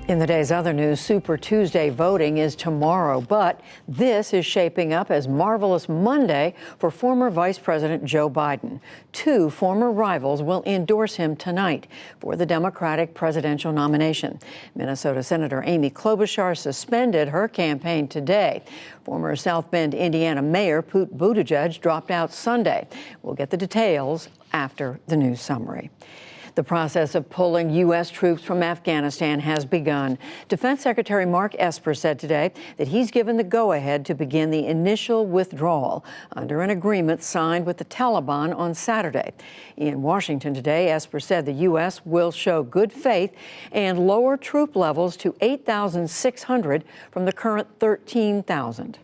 In the day's other news, Super Tuesday voting is tomorrow, but this is shaping up as Marvelous Monday for former Vice President Joe Biden. Two former rivals will endorse him tonight for the Democratic presidential nomination. Minnesota Senator Amy Klobuchar suspended her campaign today. Former South Bend, Indiana Mayor Pete Buttigieg dropped out Sunday. We'll get the details after the news summary. The process of pulling U.S. troops from Afghanistan has begun. Defense Secretary Mark Esper said today that he's given the go-ahead to begin the initial withdrawal under an agreement signed with the Taliban on Saturday. In Washington today, Esper said the U.S. will show good faith and lower troop levels to 8,600 from the current 13,000.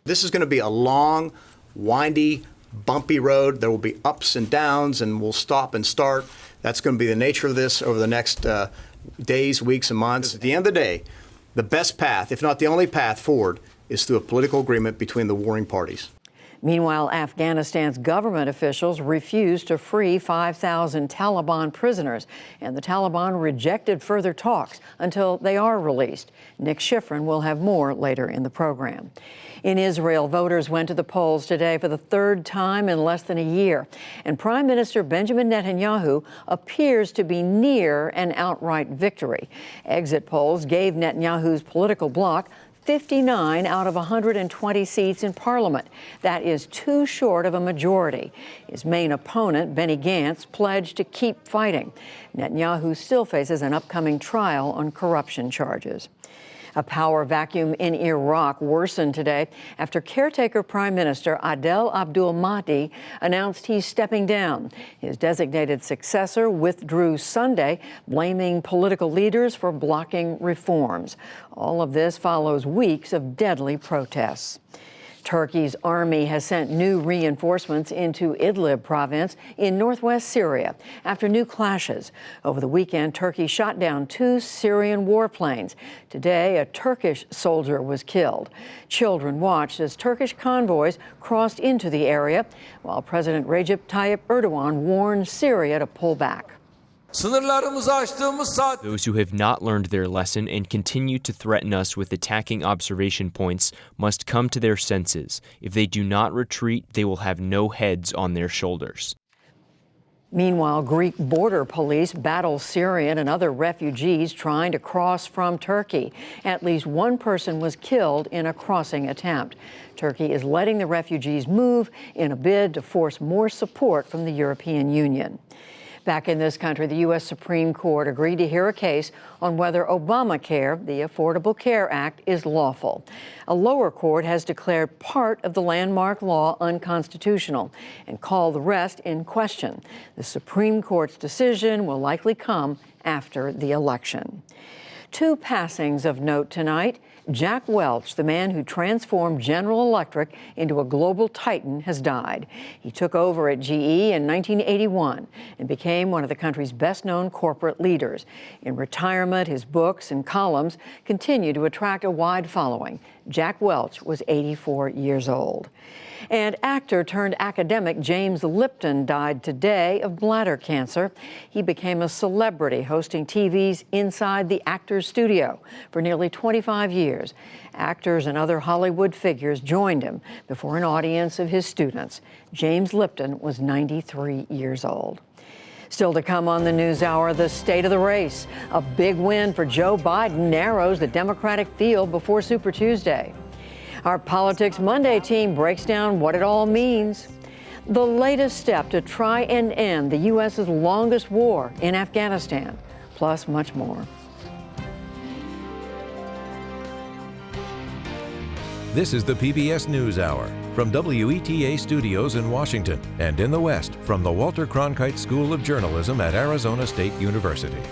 This is going to be a long, windy, bumpy road. There will be ups and downs, and we'll stop and start. That's going to be the nature of this over the next days, weeks, and months. At the end of the day, the best path, if not the only path forward, is through a political agreement between the warring parties. Meanwhile, Afghanistan's government officials refused to free 5,000 Taliban prisoners, and the Taliban rejected further talks until they are released. Nick Schifrin will have more later in the program. In Israel, voters went to the polls today for the third time in less than a year, and Prime Minister Benjamin Netanyahu appears to be near an outright victory. Exit polls gave Netanyahu's political bloc 59 out of 120 seats in parliament. That is too short of a majority. His main opponent, Benny Gantz, pledged to keep fighting. Netanyahu still faces an upcoming trial on corruption charges. A power vacuum in Iraq worsened today after caretaker Prime Minister Adel Abdul Mahdi announced he's stepping down. His designated successor withdrew Sunday, blaming political leaders for blocking reforms. All of this follows weeks of deadly protests. Turkey's army has sent new reinforcements into Idlib province in northwest Syria after new clashes. Over the weekend, Turkey shot down 2 Syrian warplanes. Today, a Turkish soldier was killed. Children watched as Turkish convoys crossed into the area, while President Recep Tayyip Erdogan warned Syria to pull back. Those who have not learned their lesson and continue to threaten us with attacking observation points must come to their senses. If they do not retreat, they will have no heads on their shoulders. Meanwhile, Greek border police battle Syrian and other refugees trying to cross from Turkey. At least one person was killed in a crossing attempt. Turkey is letting the refugees move in a bid to force more support from the European Union. Back in this country, the U.S. Supreme Court agreed to hear a case on whether Obamacare, the Affordable Care Act, is lawful. A lower court has declared part of the landmark law unconstitutional and called the rest in question. The Supreme Court's decision will likely come after the election. 2 passings of note tonight. Jack Welch, the man who transformed General Electric into a global titan, has died. He took over at GE in 1981 and became one of the country's best-known corporate leaders. In retirement, his books and columns continue to attract a wide following. Jack Welch was 84 years old. And actor turned academic James Lipton died today of bladder cancer. He became a celebrity hosting TV's Inside the Actor's Studio for nearly 25 years. Actors and other Hollywood figures joined him before an audience of his students. James Lipton was 93 years old. Still to come on the NewsHour, the state of the race. A big win for Joe Biden narrows the Democratic field before Super Tuesday. Our Politics Monday team breaks down what it all means. The latest step to try and end the U.S.'s longest war in Afghanistan, plus much more. This is the PBS NewsHour from WETA Studios in Washington and in the West from the Walter Cronkite School of Journalism at Arizona State University.